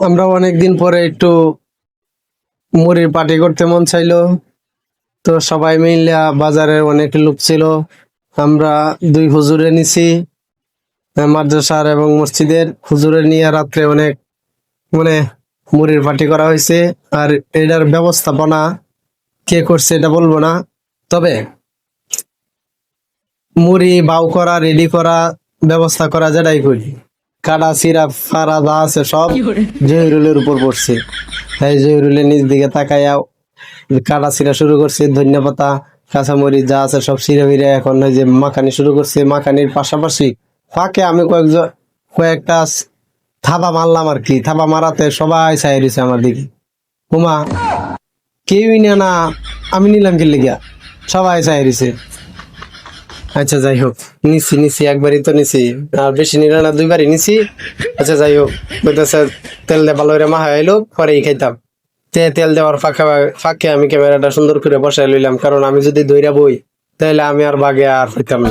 আমরা অনেকদিন পরে একটু মুড়ির পার্টি করতে মন চাইলো, তো সবাই মিলে বাজারে অনেক লোক ছিল। আমরা দুই হুজুরে নিছি, মাদ্রাসার এবং মসজিদের হুজুরে নিয়ে রাত্রে অনেক মানে মুড়ির পার্টি করা হয়েছে। আর এটার ব্যবস্থাপনা কে করছে এটা বলবো না, তবে মুড়ি বাউ করা, রেডি করা, ব্যবস্থা করা যেটাই করি, কাটা সিরাপ ফারা যা আছে সব জহিরুলের উপর পড়ছে। এই জহিরুলের নিচ দিকে তাকাইয়া কাটা ছিঁড়া শুরু করছে, ধনিয়া পাতা কাঁচামরিচ যা আছে সব ছিঁড়ে ফিরে এখন ওই যে মাখানি শুরু করছে। মাখানির পাশাপাশি ফাঁকে আমি কয়েকটা থাবা মারলাম আর কি। থাবা মারাতে সবাই চাই রয়েছে আমার দিকে, হুমা কেউই না, আমি নিলাম কি লিগা, সবাই চাই রয়েছে। আচ্ছা যাই হোক, নিছি একবারই তো নিছি, আর বেশি নিল না, দুইবারই নিছি। আচ্ছা যাই হোক, বলতেছে তেল দিয়ে ভালো করে মাখা এলো পরেই খাইতাম। তেল দেওয়ার ফাঁকে আমি ক্যামেরাটা সুন্দর করে বসাই লইলাম, কারণ আমি যদি দইরা বই তাহলে আমি আর বাগে আর পাইতাম না।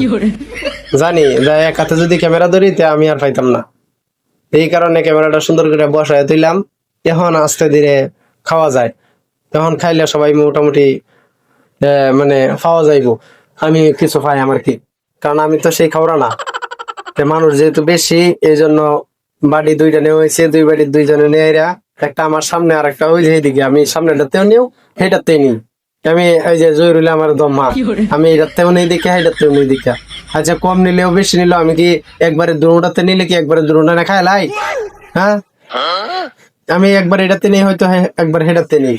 জানি এক হাতে যদি ক্যামেরা ধরি তে আমি আর পাইতাম না, এই কারণে ক্যামেরাটা সুন্দর করে বসায় তুইলাম। এখন আস্তে ধীরে খাওয়া যায়, তখন খাইলে সবাই মোটামুটি মানে পাওয়া যাইব। আমি কিছু পাই আমার কি, কারণ আমি তো সেই খাওয়া না। মানুষ যেহেতু বেশি, এই জন্য বাড়ি দুইটা নেওয়া হয়েছে, দুই বাড়ির দুইজনে নিয়ে এরা, একটা আমার সামনে আর একটা ওই যে এইদিকে। আমি সামনেটাতেও নিও, সেটাতেই নিই। আমি এই যে জহিরুলে আমার দম্মা, আমি এটাতেও নেই দিকে, সেটাতেও নেই দিকে। আচ্ছা কম নিলেও বেশি নিলেও আমি কি একবারে দুটাতে নিলে কি একবারে দুটা না খাই লাই? হ্যাঁ, আমি একবার এটাতে নেই, হয়তো একবার হেটাতে নেই।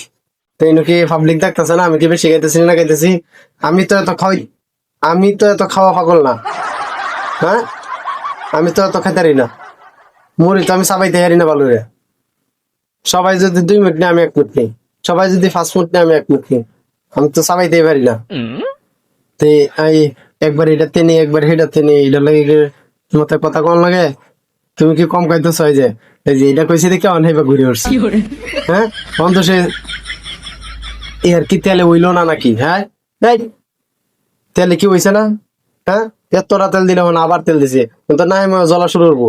তো কি পাবলিক দেখতেছে না আমি কি বেশি খাইতেছি না খাইতেছি? আমি তো এত খাওয়া পাগল না। হ্যাঁ, আমি তো এত খাইতারি না। মুড়ি তো আমি চাবাইতে হারি না ভালো রে। সবাই যদি 2 মিনিট নেই আমি 1 মিনিট নেই, সবাই যদি 5 মিনিট নেই আমি 1 মিনিট নেই, আমি তো চাবাইতেই পারি না। তো এই একবার এটাতে নেই একবার হেটাতে নেই, এটা লাগে মাথায় কথা কম লাগে। তুমি কি কম খাইতেছ? এই যে এটা কইছি দেখে অনেক ঘুরে উঠছি। হ্যাঁ, অন্ত সে এর কি তেলে হইলো না নাকি? হ্যাঁ, তেলে কি হইছে না? হ্যাঁ, এতটা তেল দিলে মানে আবার তেল দিছে, কিন্তু না জ্বলা শুরু করবো।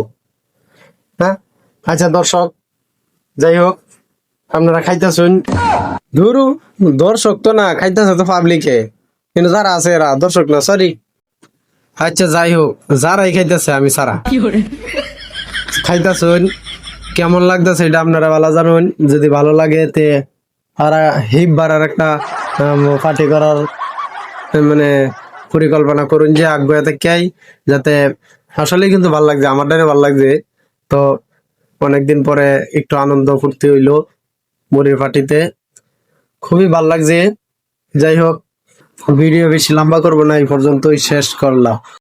হ্যাঁ, আচ্ছা দর্শক, যাই হোক, আপনারা খাইতেছেন, ধরু দর্শক তো না, খাইতেছে তো পাবলিকে, কিন্তু যারা আছে এরা দর্শক না, সরি। আচ্ছা যাই হোক, যারাই খাইতেছে আমি সারা খাইতেছেন, কেমন লাগতেছে এটা আপনারা ভালো জানুন। যদি ভালো লাগে তে আর হিপ বাড়ার একটা পার্টি করার মানে পরিকল্পনা করুন, যে আগ্রহতে চাই, যাতে আসলে কিন্তু ভালো লাগছে, আমার দ্বারা ভালো লাগছে। তো অনেকদিন পরে একটু আনন্দ ফুর্তি হইলো মুড়ির পার্টিতে, খুবই ভালো লাগছে। যাই হোক, ভিডিও বেশি লম্বা করবো না, এই পর্যন্তই শেষ করলাম।